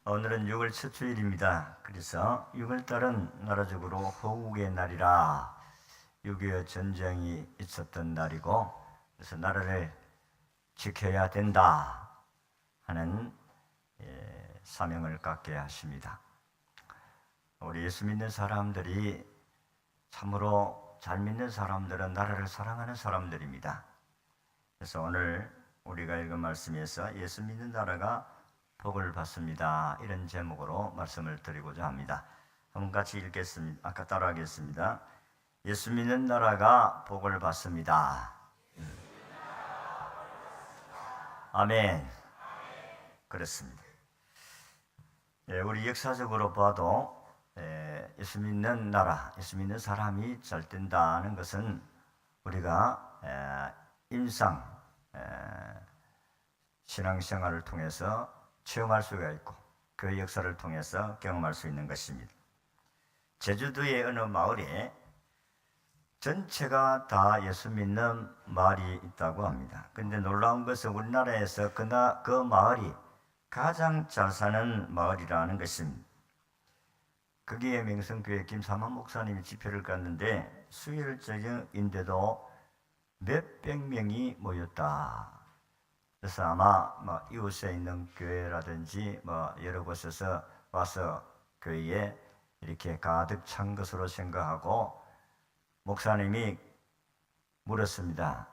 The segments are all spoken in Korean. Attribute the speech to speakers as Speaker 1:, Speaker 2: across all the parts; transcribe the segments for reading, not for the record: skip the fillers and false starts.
Speaker 1: 오늘은 6월 첫 주일입니다. 그래서 6월달은 나라적으로 호국의 날이라 6.25 전쟁이 있었던 날이고, 그래서 나라를 지켜야 된다 하는 사명을 갖게 하십니다. 우리 예수 믿는 사람들이 참으로 잘 믿는 사람들은 나라를 사랑하는 사람들입니다. 그래서 오늘 우리가 읽은 말씀에서 예수 믿는 나라가 복을 받습니다, 이런 제목으로 말씀을 드리고자 합니다. 한번 같이 읽겠습니다. 아까 따라하겠습니다. 예수 믿는 나라가 복을 받습니다. 아멘. 그렇습니다. 우리 역사적으로 봐도 예수 믿는 나라, 예수 믿는 사람이 잘 된다는 것은 우리가 임상 신앙생활을 통해서 체험할 수가 있고 그 역사를 통해서 경험할 수 있는 것입니다. 제주도의 어느 마을에 전체가 다 예수 믿는 마을이 있다고 합니다. 그런데 놀라운 것은 우리나라에서 그 마을이 가장 잘 사는 마을이라는 것입니다. 거기에 명성교회 김삼환 목사님이 집회를 갔는데 수요일적인데도 몇백 명이 모였다. 그래서 아마 이웃에 있는 교회라든지 여러 곳에서 와서 교회에 이렇게 가득 찬 것으로 생각하고 목사님이 물었습니다.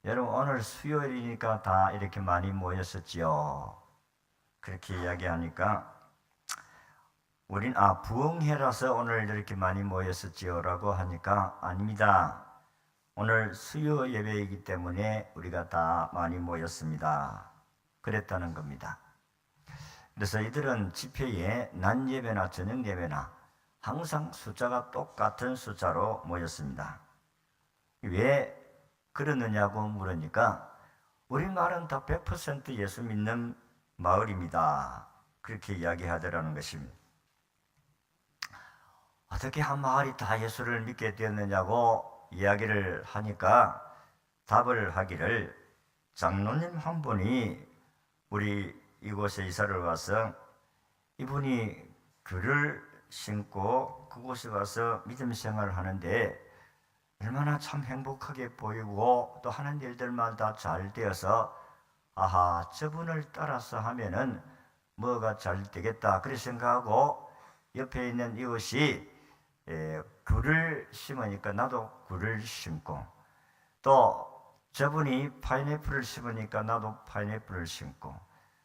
Speaker 1: 여러분, 오늘 수요일이니까 다 이렇게 많이 모였었지요? 그렇게 이야기하니까 우린 부흥회라서 오늘 이렇게 많이 모였었지요? 라고 하니까 아닙니다. 오늘 수요 예배이기 때문에 우리가 다 많이 모였습니다. 그랬다는 겁니다. 그래서 이들은 집회에 낮 예배나 저녁 예배나 항상 숫자가 똑같은 숫자로 모였습니다. 왜 그러느냐고 물으니까 우리 마을은 다 100% 예수 믿는 마을입니다. 그렇게 이야기하더라는 것입니다. 어떻게 한 마을이 다 예수를 믿게 되었느냐고 이야기를 하니까 답을 하기를, 장로님 한 분이 우리 이곳에 이사를 와서 이분이 글을 신고 그곳에 와서 믿음 생활을 하는데 얼마나 참 행복하게 보이고 또 하는 일들만 다 잘 되어서 저분을 따라서 하면은 뭐가 잘 되겠다 그렇게 생각하고 옆에 있는 이웃이 굴을 심으니까 나도 굴을 심고, 또 저분이 파인애플을 심으니까 나도 파인애플을 심고,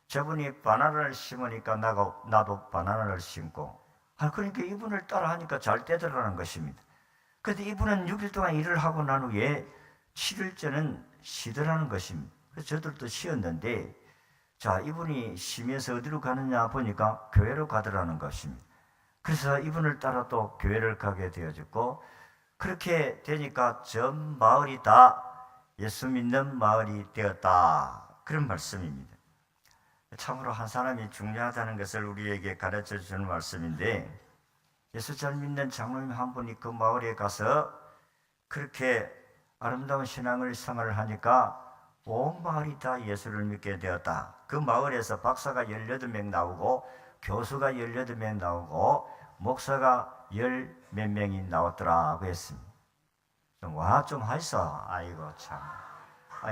Speaker 1: 저분이 바나나를 심으니까 나도 바나나를 심고, 그러니까 이분을 따라 하니까 잘 되더라는 것입니다. 그런데 이분은 6일 동안 일을 하고 난 후에 7일째는 쉬더라는 것입니다. 그래서 저들도 쉬었는데, 이분이 쉬면서 어디로 가느냐 보니까 교회로 가더라는 것입니다. 그래서 이분을 따라 또 교회를 가게 되어졌고, 그렇게 되니까 전 마을이 다 예수 믿는 마을이 되었다, 그런 말씀입니다. 참으로 한 사람이 중요하다는 것을 우리에게 가르쳐 주는 말씀인데, 예수 잘 믿는 장로님 한 분이 그 마을에 가서 그렇게 아름다운 신앙을 생활을 하니까 온 마을이 다 예수를 믿게 되었다. 그 마을에서 박사가 18명 나오고 교수가 18명 나오고 목사가 10몇 명이 나왔더라고 했습니다. 좀 하이소. 아이고 참.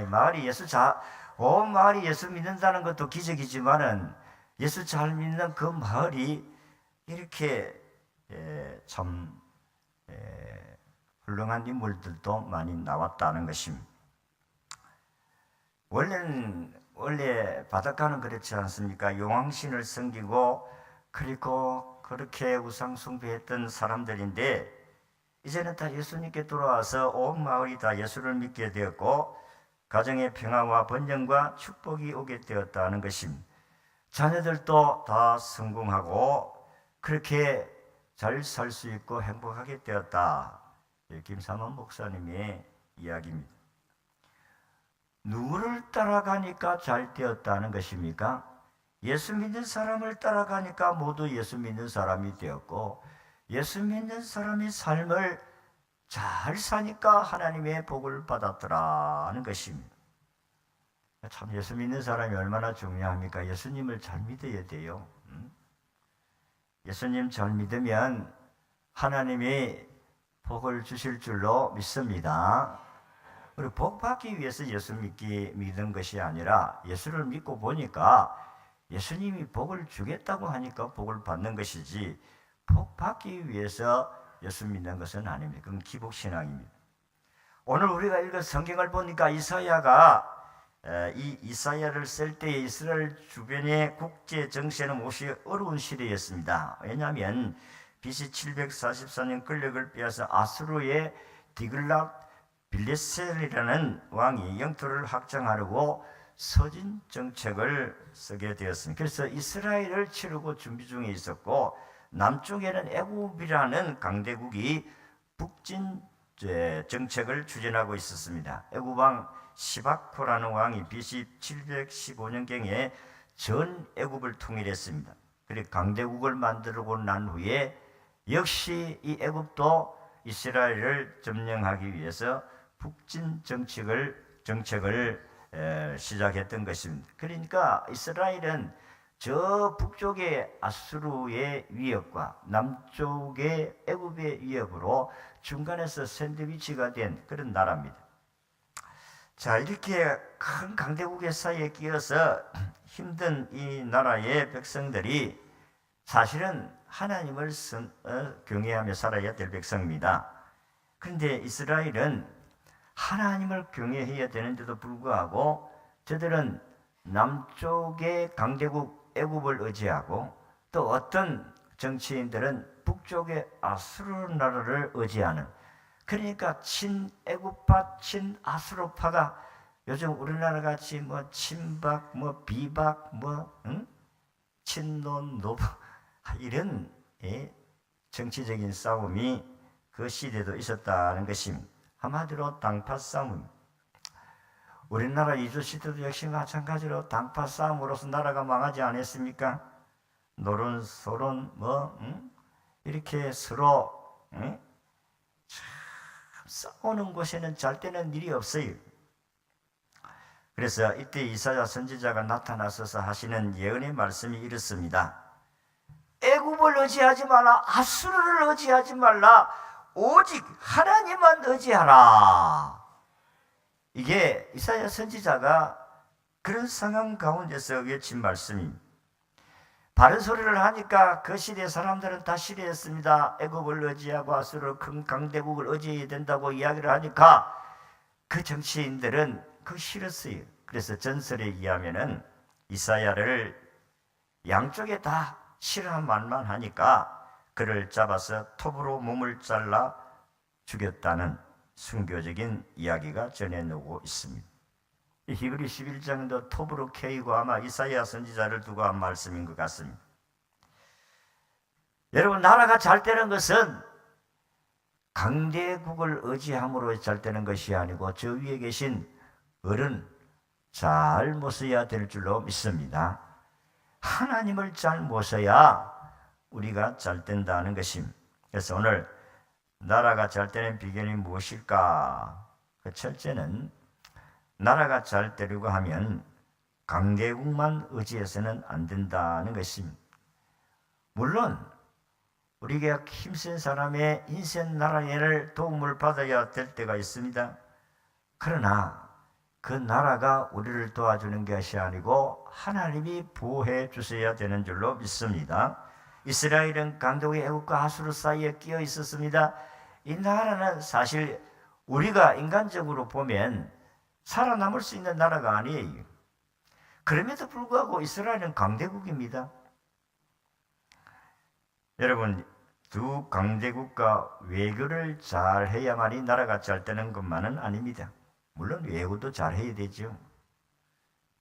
Speaker 1: 마을이 온 마을이 예수 믿는다는 것도 기적이지만은 예수 잘 믿는 그 마을이 이렇게 참 훌륭한 인물들도 많이 나왔다는 것입니다. 원래 바닷가는 그렇지 않습니까? 용왕신을 섬기고 그리고 그렇게 우상 숭배했던 사람들인데 이제는 다 예수님께 돌아와서 온 마을이 다 예수를 믿게 되었고 가정의 평화와 번영과 축복이 오게 되었다는 것입니다. 자녀들도 다 성공하고 그렇게 잘 살 수 있고 행복하게 되었다. 김삼환 목사님의 이야기입니다. 누구를 따라가니까 잘 되었다는 것입니까? 예수 믿는 사람을 따라가니까 모두 예수 믿는 사람이 되었고, 예수 믿는 사람의 삶을 잘 사니까 하나님의 복을 받았더라는 것입니다. 참 예수 믿는 사람이 얼마나 중요합니까? 예수님을 잘 믿어야 돼요. 예수님 잘 믿으면 하나님이 복을 주실 줄로 믿습니다. 우리 복 받기 위해서 예수 믿는 것이 아니라 예수를 믿고 보니까 예수님이 복을 주겠다고 하니까 복을 받는 것이지 복 받기 위해서 예수 믿는 것은 아닙니다. 그건 기복신앙입니다. 오늘 우리가 읽은 성경을 보니까 이사야가 이 이사야를 쓸 때에 이스라엘 주변의 국제 정세는 몹시 어려운 시대였습니다. 왜냐하면 BC 744년 권력을 빼앗아 아수르의 디글랏 빌레셀이라는 왕이 영토를 확장하려고 서진 정책을 쓰게 되었습니다. 그래서 이스라엘을 치르고 준비 중에 있었고 남쪽에는 애굽이라는 강대국이 북진 정책을 추진하고 있었습니다. 애굽 왕 시바코라는 왕이 BC 715년경에 전 애굽을 통일했습니다. 그리고 강대국을 만들고 난 후에 역시 이 애굽도 이스라엘을 점령하기 위해서 북진 정책을 시작했던 것입니다. 그러니까 이스라엘은 저 북쪽의 아수르의 위협과 남쪽의 애굽의 위협으로 중간에서 샌드위치가 된 그런 나라입니다. 자, 이렇게 큰 강대국의 사이에 끼어서 힘든 이 나라의 백성들이 사실은 하나님을 경외하며 살아야 될 백성입니다. 그런데 이스라엘은 하나님을 경외해야 되는데도 불구하고 저들은 남쪽의 강대국 애굽을 의지하고 또 어떤 정치인들은 북쪽의 아수르 나라를 의지하는, 그러니까 친애굽파 친아수르파가 요즘 우리나라 같이 뭐 친박 비박 친논 노부 이런 정치적인 싸움이 그 시대도 있었다는 것입니다. 한마디로 당파 싸움. 우리나라 이주 시대도 역시 마찬가지로 당파 싸움으로서 나라가 망하지 않았습니까? 노론소론 이렇게 서로 참 싸우는 곳에는 잘 되는 일이 없어요. 그래서 이때 이사야 선지자가 나타나서서 하시는 예언의 말씀이 이렇습니다. 애굽을 의지하지 말라, 아수르를 의지하지 말라, 오직 하나님만 의지하라. 이게 이사야 선지자가 그런 상황 가운데서 외친 말씀입니다. 바른 소리를 하니까 그 시대 사람들은 다 싫어했습니다. 애굽을 의지하고 아수르 큰 강대국을 의지해야 된다고 이야기를 하니까 그 정치인들은 그거 싫었어요. 그래서 전설에 의하면은 이사야를 양쪽에 다 싫어한 말만 하니까 그를 잡아서 톱으로 몸을 잘라 죽였다는 순교적인 이야기가 전해오고 있습니다. 히브리 11장도 톱으로 캐이고 아마 이사야 선지자를 두고 한 말씀인 것 같습니다. 여러분, 나라가 잘 되는 것은 강대국을 의지함으로 잘 되는 것이 아니고 저 위에 계신 어른 잘 모셔야 될 줄로 믿습니다. 하나님을 잘 모셔야 우리가 잘 된다는 것입니다. 그래서 오늘 나라가 잘 되는 비결이 무엇일까? 그 첫째는 나라가 잘 되려고 하면 강대국만 의지해서는 안 된다는 것입니다. 물론 우리가 힘센 사람의 인생 나라를 도움을 받아야 될 때가 있습니다. 그러나 그 나라가 우리를 도와주는 것이 아니고 하나님이 보호해 주셔야 되는 줄로 믿습니다. 이스라엘은 강대국의 애국과 아수르 사이에 끼어 있었습니다. 이 나라는 사실 우리가 인간적으로 보면 살아남을 수 있는 나라가 아니에요. 그럼에도 불구하고 이스라엘은 강대국입니다. 여러분, 두 강대국과 외교를 잘 해야만이 나라가 잘 되는 것만은 아닙니다. 물론 외교도 잘 해야 되죠.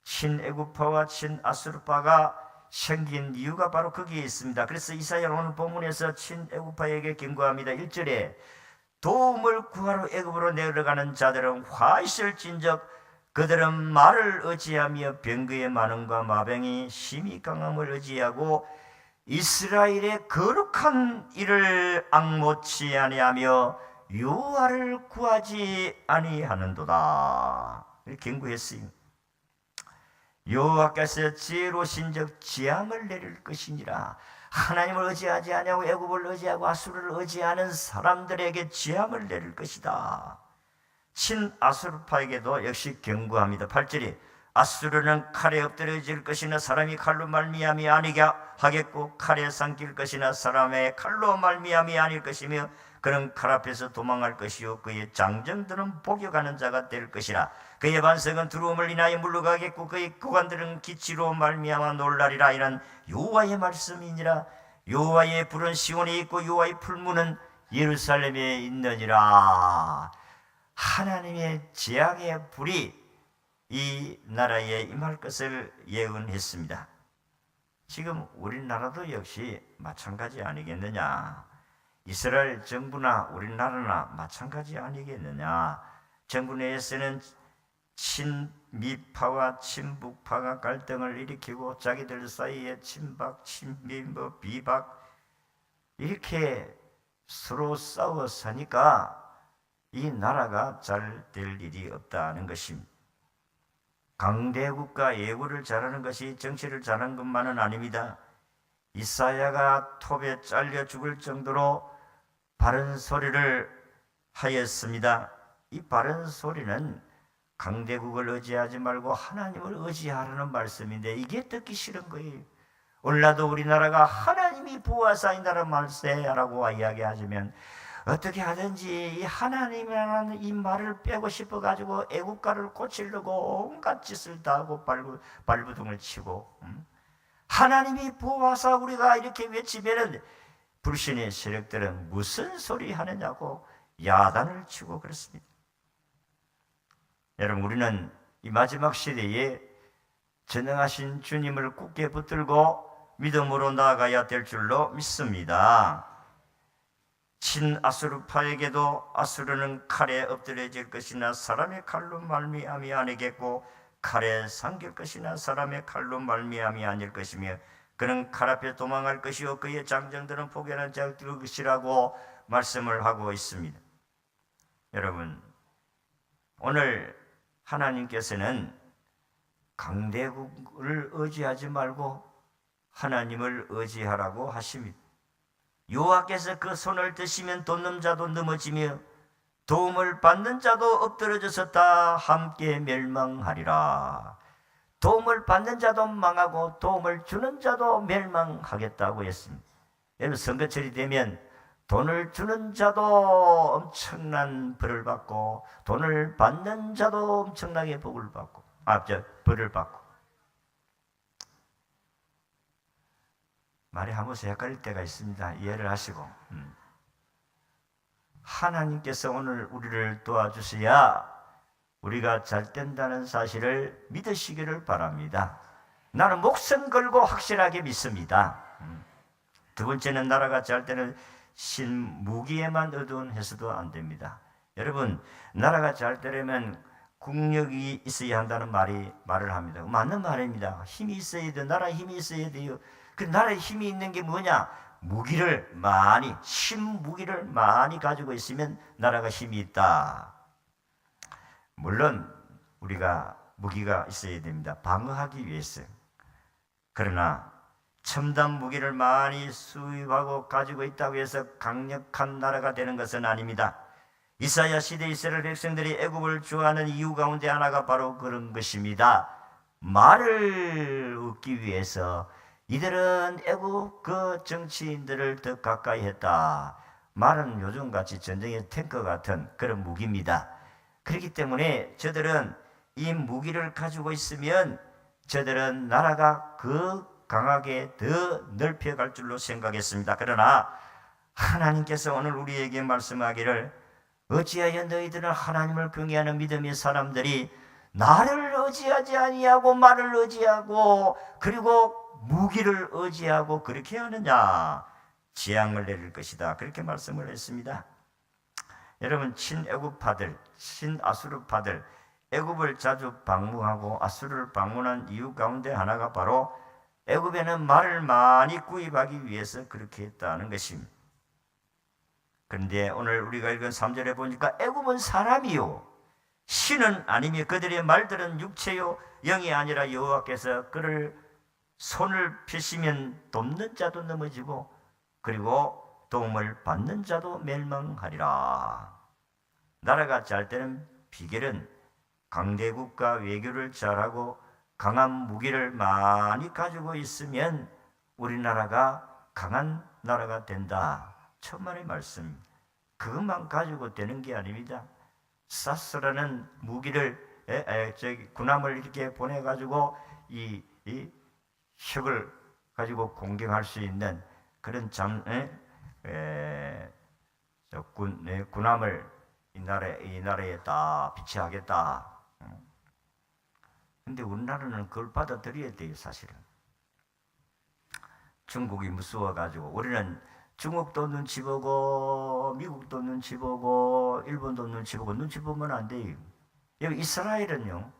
Speaker 1: 친애국파와 친아수르파가 생긴 이유가 바로 거기에 있습니다. 그래서 이사야는 오늘 본문에서 친애국파에게 경고합니다. 1절에 도움을 구하러 애굽으로 내려가는 자들은 화 있을진적 그들은 말을 의지하며 병거의 많음과 마병이 심히 강함을 의지하고 이스라엘의 거룩한 일을 앙모치 아니하며 여호와를 구하지 아니하는도다. 이렇게 경고했어요. 여호와께서 지혜로우신즉 재앙을 내릴 것이니라. 하나님을 의지하지 아니하고 애굽을 의지하고 아수르를 의지하는 사람들에게 재앙을 내릴 것이다. 친아수르파에게도 역시 경고합니다. 8절이 아수르는 칼에 엎드려질 것이나 사람이 칼로 말미암이 아니게 하겠고 칼에 삼킬 것이나 사람의 칼로 말미암이 아닐 것이며 그는 칼 앞에서 도망할 것이요 그의 장정들은 복역하는 자가 될 것이라. 그의 반석은 두려움을 인하여 물러가겠고 그의 구관들은 기치로 말미암아 놀라리라. 이는 여호와의 말씀이니라. 여호와의 불은 시온에 있고 여호와의 풀무는 예루살렘에 있느니라. 하나님의 재앙의 불이 이 나라에 임할 것을 예언했습니다. 지금 우리나라도 역시 마찬가지 아니겠느냐. 이스라엘 정부나 우리나라나 마찬가지 아니겠느냐. 정부 내에서는 친미파와 친북파가 갈등을 일으키고 자기들 사이에 친박, 친미, 비박 이렇게 서로 싸워 사니까 이 나라가 잘 될 일이 없다는 것입니다. 강대국가 예우를 잘하는 것이 정치를 잘하는 것만은 아닙니다. 이사야가 톱에 잘려 죽을 정도로 바른 소리를 하였습니다. 이 바른 소리는 강대국을 의지하지 말고 하나님을 의지하라는 말씀인데 이게 듣기 싫은 거예요. 오늘날도 우리나라가 하나님이 보호하사 이 나라 말세라고 이야기하시면 어떻게 하든지 이 하나님이라는 이 말을 빼고 싶어가지고 애국가를 고치려고 온갖 짓을 다 하고 발부둥을 치고 하나님이 보호하사 우리가 이렇게 외치면 불신의 세력들은 무슨 소리 하느냐고 야단을 치고 그렇습니다. 여러분, 우리는 이 마지막 시대에 전능하신 주님을 굳게 붙들고 믿음으로 나아가야 될 줄로 믿습니다. 친아수르파에게도 아수르는 칼에 엎드려질 것이나 사람의 칼로 말미암이 아니겠고 칼에 삼킬 것이나 사람의 칼로 말미암이 아닐 것이며 그는 칼 앞에 도망할 것이요 그의 장정들은 포기하는 자가 될 것이라고 말씀을 하고 있습니다. 여러분, 오늘 하나님께서는 강대국을 의지하지 말고 하나님을 의지하라고 하십니다. 여호와께서 그 손을 드시면 돕는 자도 넘어지며 도움을 받는 자도 엎드러져서 다 함께 멸망하리라. 도움을 받는 자도 망하고 도움을 주는 자도 멸망하겠다고 했습니다. 여러분, 선거철이 되면 돈을 주는 자도 엄청난 벌을 받고 돈을 받는 자도 엄청나게 벌을 받고 말이 한번씩 헷갈릴 때가 있습니다. 이해를 하시고 하나님께서 오늘 우리를 도와주셔야 우리가 잘 된다는 사실을 믿으시기를 바랍니다. 나는 목숨 걸고 확실하게 믿습니다. 두 번째는 나라가 잘 되는 신무기에만 의존해서도 안 됩니다. 여러분, 나라가 잘 되려면 국력이 있어야 한다는 말을 합니다. 맞는 말입니다. 힘이 있어야 돼요. 나라에 힘이 있어야 돼요. 그 나라에 힘이 있는 게 뭐냐? 신무기를 많이 가지고 있으면 나라가 힘이 있다. 물론 우리가 무기가 있어야 됩니다. 방어하기 위해서. 그러나 첨단 무기를 많이 수입하고 가지고 있다고 해서 강력한 나라가 되는 것은 아닙니다. 이사야 시대 이스라엘 백성들이 애굽을 좋아하는 이유 가운데 하나가 바로 그런 것입니다. 말을 얻기 위해서 이들은 애굽 그 정치인들을 더 가까이 했다. 말은 요즘같이 전쟁의 탱크 같은 그런 무기입니다. 그렇기 때문에 저들은 이 무기를 가지고 있으면 저들은 나라가 그 강하게 더 넓혀갈 줄로 생각했습니다. 그러나 하나님께서 오늘 우리에게 말씀하기를 어찌하여 너희들은 하나님을 경외하는 믿음의 사람들이 나를 의지하지 아니하고 말을 의지하고 그리고 무기를 의지하고 그렇게 하느냐? 재앙을 내릴 것이다. 그렇게 말씀을 했습니다. 여러분, 친애굽파들, 친아수르파들, 애굽을 자주 방문하고 아수르를 방문한 이유 가운데 하나가 바로 애굽에는 말을 많이 구입하기 위해서 그렇게 했다는 것입니다. 그런데 오늘 우리가 읽은 3절에 보니까 애굽은 사람이요 신은 아니며 그들의 말들은 육체요 영이 아니라 여호와께서 그를 손을 펴시면 돕는 자도 넘어지고 그리고 도움을 받는 자도 멸망하리라. 나라가 잘 되는 비결은 강대국가 외교를 잘하고 강한 무기를 많이 가지고 있으면 우리나라가 강한 나라가 된다. 천만의 말씀. 그것만 가지고 되는 게 아닙니다. 사스라는 무기를 군함을 이렇게 보내가지고 이 혁을 가지고 공격할 수 있는 그런 군함을 이 나라에 다 비치하겠다. 근데 우리나라는 그걸 받아들여야 돼요, 사실은. 중국이 무서워가지고 우리는 중국도 눈치 보고 미국도 눈치 보고 일본도 눈치 보고 눈치 보면 안 돼요. 여기 이스라엘은요,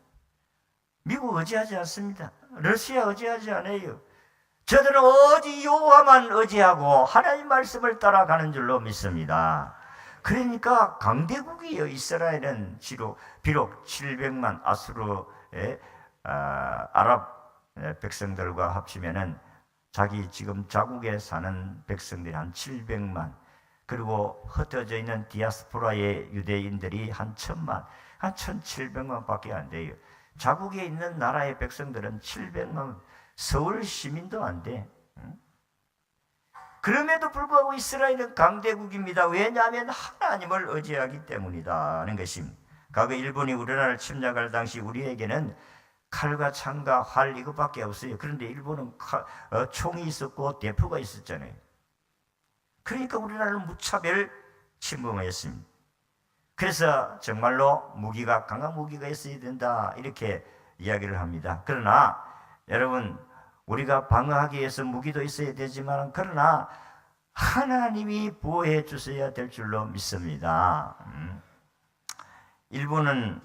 Speaker 1: 미국 의지하지 않습니다. 러시아 의지하지 않아요. 저들은 오직 여호와만 의지하고 하나님 말씀을 따라가는 줄로 믿습니다. 그러니까 강대국이에요. 이스라엘은 비록 700만 아수르의 아랍 백성들과 합치면은 자기 지금 자국에 사는 백성들이 한 700만, 그리고 흩어져 있는 디아스포라의 유대인들이 한 1000만, 한 1700만 밖에 안 돼요. 자국에 있는 나라의 백성들은 700만, 서울 시민도 안 돼. 그럼에도 불구하고 이스라엘은 강대국입니다. 왜냐하면 하나님을 의지하기 때문이다는 것입니다. 과거 일본이 우리나라를 침략할 당시 우리에게는 칼과 창과 활 이것밖에 없어요. 그런데 일본은 총이 있었고 대포가 있었잖아요. 그러니까 우리나라는 무차별 침범했습니다. 그래서 정말로 강한 무기가 있어야 된다 이렇게 이야기를 합니다. 그러나 여러분, 우리가 방어하기 위해서 무기도 있어야 되지만 그러나 하나님이 보호해 주셔야 될 줄로 믿습니다. 일본은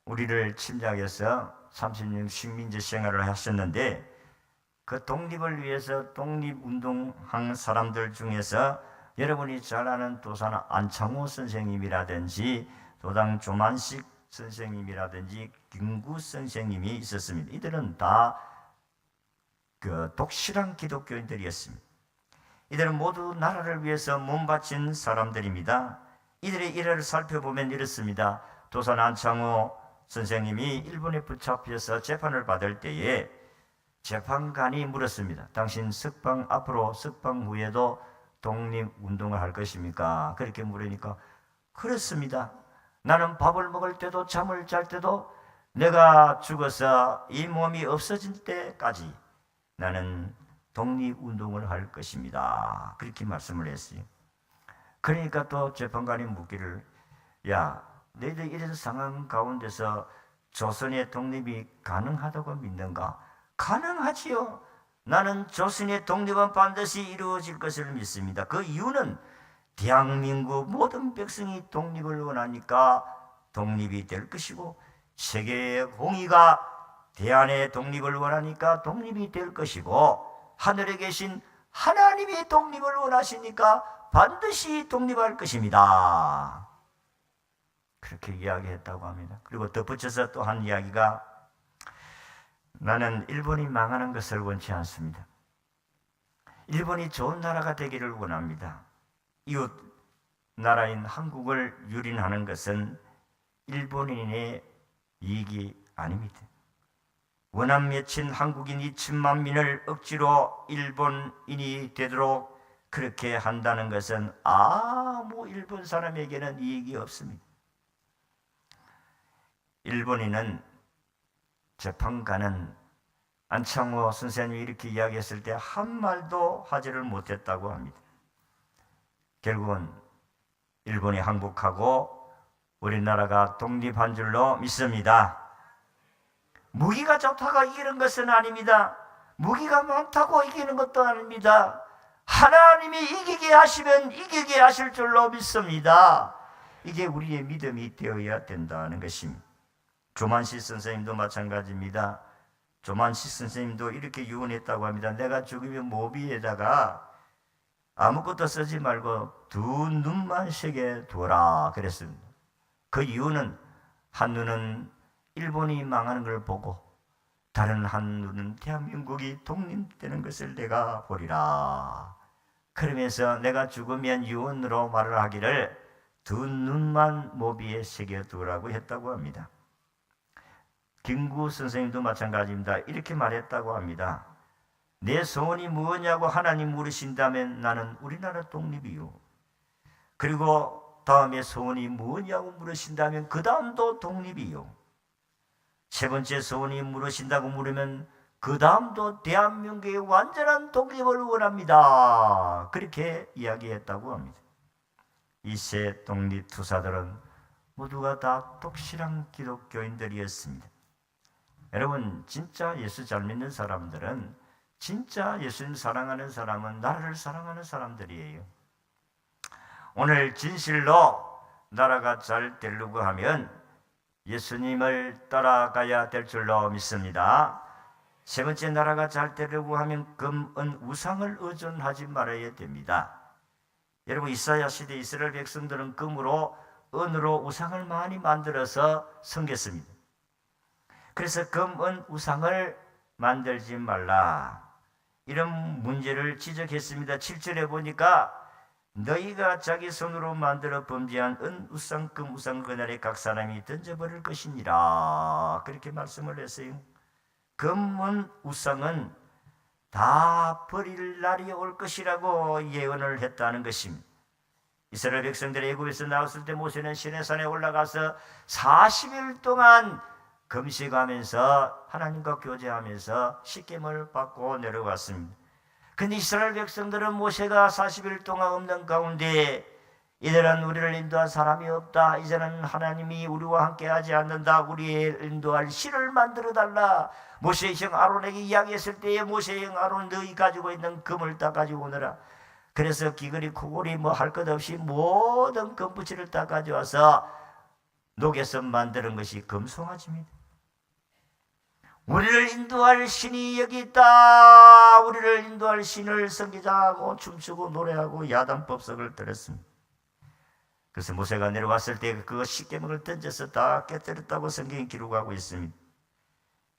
Speaker 1: 우리를 침략해서 30년 식민지 생활을 하셨는데 그 독립을 위해서 독립운동한 사람들 중에서 여러분이 잘 아는 도산 안창호 선생님이라든지 도당 조만식 선생님이라든지 김구 선생님이 있었습니다. 이들은 다 독실한 기독교인들이었습니다. 이들은 모두 나라를 위해서 몸바친 사람들입니다. 이들의 일화를 살펴보면 이렇습니다. 도산 안창호 선생님이 일본에 붙잡혀서 재판을 받을 때에 재판관이 물었습니다. 당신 앞으로 석방 후에도 독립운동을 할 것입니까? 그렇게 물으니까 그렇습니다. 나는 밥을 먹을 때도 잠을 잘 때도 내가 죽어서 이 몸이 없어질 때까지 나는 독립운동을 할 것입니다. 그렇게 말씀을 했어요. 그러니까 또 재판관이 묻기를, 야, 너희들 이런 상황 가운데서 조선의 독립이 가능하다고 믿는가? 가능하지요. 나는 조선의 독립은 반드시 이루어질 것을 믿습니다. 그 이유는 대한민국 모든 백성이 독립을 원하니까 독립이 될 것이고, 세계의 공의가 대한의 독립을 원하니까 독립이 될 것이고, 하늘에 계신 하나님이 독립을 원하시니까 반드시 독립할 것입니다. 그렇게 이야기했다고 합니다. 그리고 덧붙여서 또 한 이야기가, 나는 일본이 망하는 것을 원치 않습니다. 일본이 좋은 나라가 되기를 원합니다. 이웃 나라인 한국을 유린하는 것은 일본인의 이익이 아닙니다. 원한 맺힌 한국인 2천만 민을 억지로 일본인이 되도록 그렇게 한다는 것은 아무 일본 사람에게는 이익이 없습니다. 일본인은 재판관은 안창호 선생님이 이렇게 이야기했을 때 한 말도 하지를 못했다고 합니다. 결국은 일본이 항복하고 우리나라가 독립한 줄로 믿습니다. 무기가 좋다고 이기는 것은 아닙니다. 무기가 많다고 이기는 것도 아닙니다. 하나님이 이기게 하시면 이기게 하실 줄로 믿습니다. 이게 우리의 믿음이 되어야 된다는 것입니다. 조만식 선생님도 마찬가지입니다. 조만식 선생님도 이렇게 유언했다고 합니다. 내가 죽으면 모비에다가 아무것도 쓰지 말고 두 눈만 세게 두어라 그랬습니다. 그 이유는 한 눈은 일본이 망하는 걸 보고 다른 한 눈은 대한민국이 독립되는 것을 내가 보리라. 그러면서 내가 죽으면 유언으로 말을 하기를 두 눈만 모비에 새겨두라고 했다고 합니다. 김구 선생님도 마찬가지입니다. 이렇게 말했다고 합니다. 내 소원이 무엇냐고 하나님 물으신다면 나는 우리나라 독립이요. 그리고 다음에 소원이 무엇냐고 물으신다면 그 다음도 독립이요. 세 번째 소원이 물으신다고 물으면 그 다음도 대한민국의 완전한 독립을 원합니다. 그렇게 이야기했다고 합니다. 이 세 독립 투사들은 모두가 다 독실한 기독교인들이었습니다. 여러분, 진짜 예수 잘 믿는 사람들은, 진짜 예수님 사랑하는 사람은 나라를 사랑하는 사람들이에요. 오늘 진실로 나라가 잘 되려고 하면 예수님을 따라가야 될 줄로 믿습니다. 세 번째, 나라가 잘 되려고 하면 금, 은, 우상을 의존하지 말아야 됩니다. 여러분, 이사야 시대 이스라엘 백성들은 금으로, 은으로 우상을 많이 만들어서 섬겼습니다. 그래서 금, 은, 우상을 만들지 말라, 이런 문제를 지적했습니다. 7절에 보니까 너희가 자기 손으로 만들어 범죄한 은, 우상, 금, 우상 그날에 각 사람이 던져버릴 것이니라, 그렇게 말씀을 했어요. 금, 은, 우상은 다 버릴 날이 올 것이라고 예언을 했다는 것입니다. 이스라엘 백성들이 애굽에서 나왔을 때 모세는 시내산에 올라가서 40일 동안 금식하면서 하나님과 교제하면서 십계명을 받고 내려왔습니다. 그런데 이스라엘 백성들은 모세가 40일 동안 없는 가운데 이들은 우리를 인도할 사람이 없다, 이제는 하나님이 우리와 함께 하지 않는다, 우리를 인도할 신을 만들어 달라, 모세의 형 아론에게 이야기했을 때에 모세의 형 아론, 너희 가지고 있는 금을 다 가지고 오너라. 그래서 귀걸이, 코걸이 뭐 할 것 없이 모든 금붙이를 다 가져와서 녹여서 만드는 것이 금송아지입니다. 우리를 인도할 신이 여기 있다, 우리를 인도할 신을 섬기자고 춤추고 노래하고 야단법석을 들었습니다. 그래서 모세가 내려왔을 때 그 십계명을 던져서 다 깨뜨렸다고 성경이 기록하고 있습니다.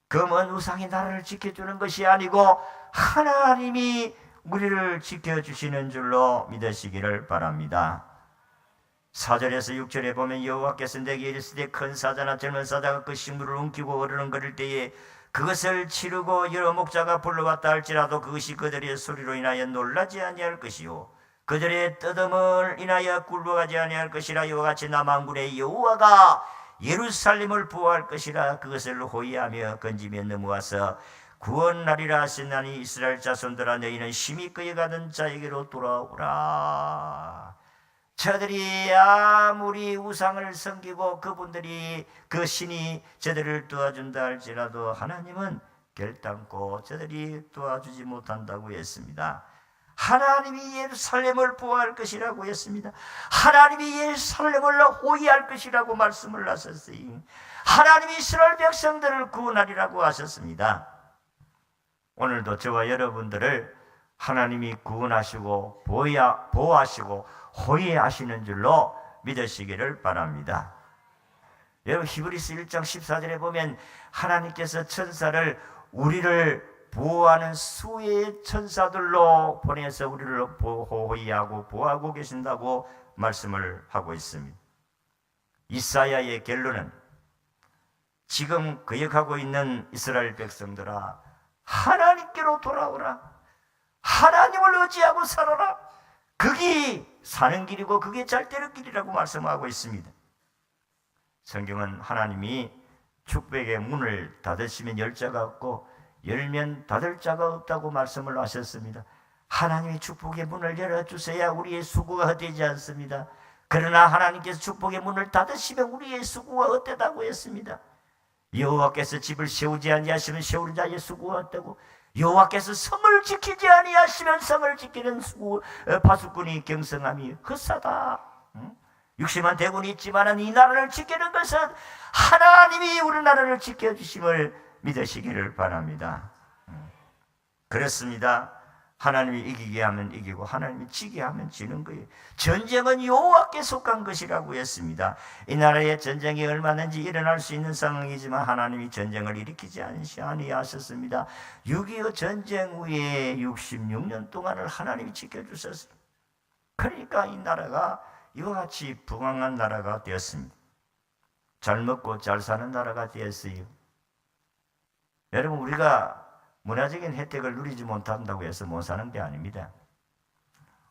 Speaker 1: 금은 우상이 나라를 지켜주는 것이 아니고 하나님이 우리를 지켜주시는 줄로 믿으시기를 바랍니다. 4절에서 6절에 보면 여호와께서 내게 이르시되 큰 사자나 젊은 사자가 그 식물을 움키고 어르렁거릴 때에 그것을 치르고 여러 목자가 불러왔다 할지라도 그것이 그들의 소리로 인하여 놀라지 아니할 것이요 그들의 떠듬을 인하여 굴복하지 아니할 것이라. 이와 같이 남한군의 여호와가 예루살렘을 보호할 것이라. 그것을 호위하며 건지며 넘어와서 구원하리라 하시나니 이스라엘 자손들아 너희는 심히 끌려가던 자에게로 돌아오라. 저들이 아무리 우상을 섬기고 그분들이 그 신이 저들을 도와준다 할지라도 하나님은 결단코 저들이 도와주지 못한다고 했습니다. 하나님이 예루살렘을 보호할 것이라고 했습니다. 하나님이 예루살렘을 호위할 것이라고 말씀을 하셨어요. 하나님이 이스라엘 백성들을 구원하리라고 하셨습니다. 오늘도 저와 여러분들을 하나님이 구원하시고 보호하시고 호위하시는 줄로 믿으시기를 바랍니다. 여러분, 히브리서 1장 14절에 보면 하나님께서 천사를 우리를 보호하는 수의 천사들로 보내서 우리를 호위하고 보호하고 계신다고 말씀을 하고 있습니다. 이사야의 결론은 지금 거역하고 있는 이스라엘 백성들아 하나님께로 돌아오라. 하나님을 의지하고 살아라. 그게 사는 길이고 그게 잘 되는 길이라고 말씀하고 있습니다. 성경은 하나님이 축복의 문을 닫으시면 열 자가 없고 열면 닫을 자가 없다고 말씀을 하셨습니다. 하나님이 축복의 문을 열어주셔야 우리의 수고가 헛되지 않습니다. 그러나 하나님께서 축복의 문을 닫으시면 우리의 수고가 헛되다고 했습니다. 여호와께서 집을 세우지 아니하시면 세우는 자의 수고가 헛되고 여호와께서 성을 지키지 아니하시면 성을 지키는 파수꾼이 경성함이 헛사다. 육심한 대군이 있지만 이 나라를 지키는 것은 하나님이 우리나라를 지켜주심을 믿으시기를 바랍니다. 그렇습니다. 하나님이 이기게 하면 이기고 하나님이 지게 하면 지는 거예요. 전쟁은 여호와께 속한 것이라고 했습니다. 이 나라에 전쟁이 얼마든지 일어날 수 있는 상황이지만 하나님이 전쟁을 일으키지 아니하셨습니다. 6.25 전쟁 후에 66년 동안을 하나님이 지켜주셨어요. 그러니까 이 나라가 이와 같이 부강한 나라가 되었습니다. 잘 먹고 잘 사는 나라가 되었어요. 여러분, 우리가 문화적인 혜택을 누리지 못한다고 해서 못 사는 게 아닙니다.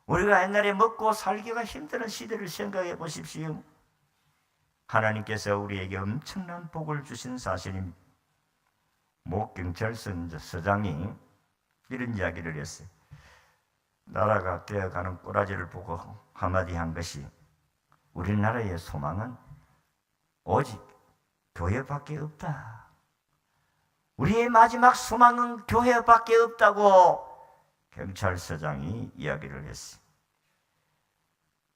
Speaker 1: 우리가 옛날에 먹고 살기가 힘든 시대를 생각해 보십시오. 하나님께서 우리에게 엄청난 복을 주신 사실입니다. 모 경찰서 서장이 이런 이야기를 했어요. 나라가 되어가는 꼬라지를 보고 한마디 한 것이, 우리나라의 소망은 오직 교회밖에 없다. 우리의 마지막 소망은 교회밖에 없다고 경찰서장이 이야기를 했어요.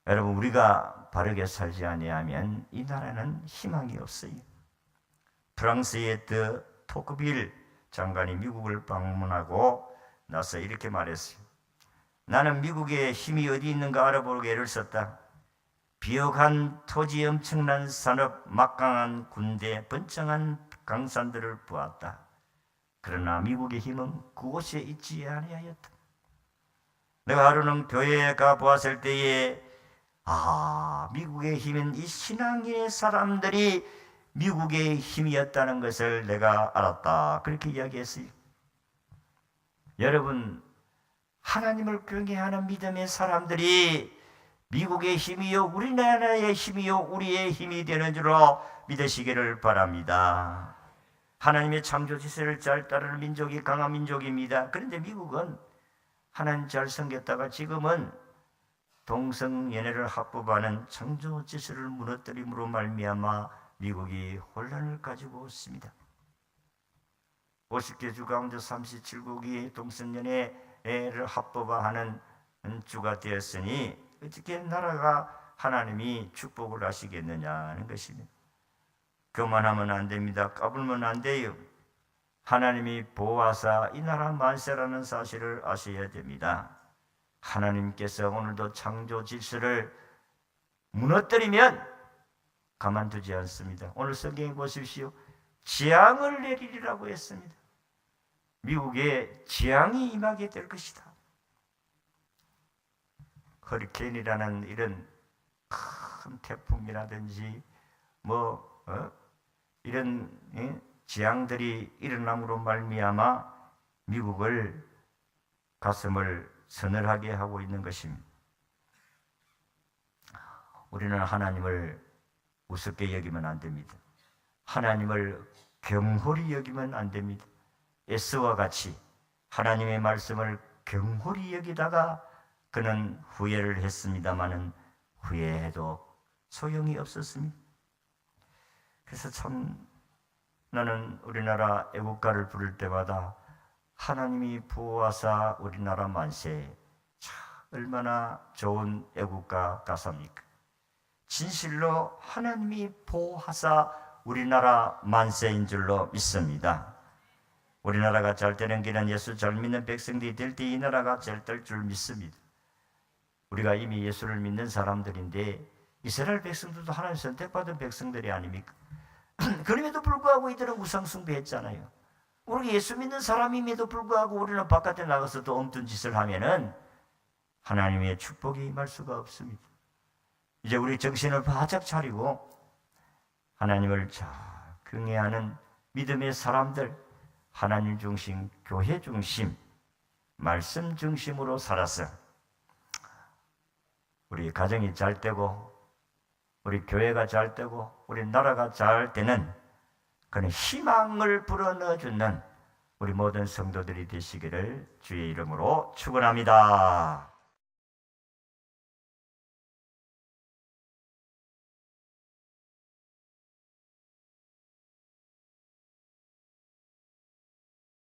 Speaker 1: 여러분, 우리가 바르게 살지 아니하면 이 나라는 희망이 없어요. 프랑스의 더 토크빌 장관이 미국을 방문하고 나서 이렇게 말했어요. 나는 미국의 힘이 어디 있는가 알아보려고 애를 썼다. 비옥한 토지, 엄청난 산업, 막강한 군대, 번창한 강산들을 보았다. 그러나 미국의 힘은 그곳에 있지 아니하였다. 내가 하루는 교회에 가보았을 때에 미국의 힘은 이 신앙인의 사람들이 미국의 힘이었다는 것을 내가 알았다. 그렇게 이야기했어요. 여러분, 하나님을 경외하는 믿음의 사람들이 미국의 힘이요 우리나라의 힘이요 우리의 힘이 되는 줄로 믿으시기를 바랍니다. 하나님의 창조 지세를 잘 따르는 민족이 강한 민족입니다. 그런데 미국은 하나님 잘 섬겼다가 지금은 동성연애를 합법화하는 창조 지세를 무너뜨림으로 말미암아 미국이 혼란을 가지고 있습니다. 50개 주 가운데 37국이 동성연애를 합법화하는 주가 되었으니 어떻게 나라가 하나님이 축복을 하시겠느냐는 것입니다. 교만하면 안 됩니다. 까불면 안 돼요. 하나님이 보호하사 이 나라 만세라는 사실을 아셔야 됩니다. 하나님께서 오늘도 창조 질서를 무너뜨리면 가만두지 않습니다. 오늘 성경에 보십시오. 재앙을 내리리라고 했습니다. 미국에 재앙이 임하게 될 것이다. 허리케인이라는 이런 큰 태풍이라든지 이런 재앙들이 일어남으로 말미암아 미국을 가슴을 서늘하게 하고 있는 것입니다. 우리는 하나님을 우습게 여기면 안 됩니다. 하나님을 경홀히 여기면 안 됩니다. 에스와 같이 하나님의 말씀을 경홀히 여기다가 그는 후회를 했습니다마는 후회해도 소용이 없었습니다. 그래서 참 나는 우리나라 애국가를 부를 때마다 하나님이 보호하사 우리나라 만세, 참 얼마나 좋은 애국가 가사입니까? 진실로 하나님이 보호하사 우리나라 만세인 줄로 믿습니다. 우리나라가 잘 되는 길은 예수 잘 믿는 백성들이 될 때 이 나라가 잘 될 줄 믿습니다. 우리가 이미 예수를 믿는 사람들인데 이스라엘 백성들도 하나님 선택받은 백성들이 아닙니까? 그럼에도 불구하고 이들은 우상숭배했잖아요. 우리가 예수 믿는 사람임에도 불구하고 우리는 바깥에 나가서 또 엉뚱 짓을 하면은 하나님의 축복이 임할 수가 없습니다. 이제 우리 정신을 바짝 차리고 하나님을 잘 경외하는 믿음의 사람들, 하나님 중심, 교회 중심, 말씀 중심으로 살아서 우리 가정이 잘 되고 우리 교회가 잘 되고 우리 나라가 잘 되는 그런 희망을 불어넣어주는 우리 모든 성도들이 되시기를 주의 이름으로 축원합니다.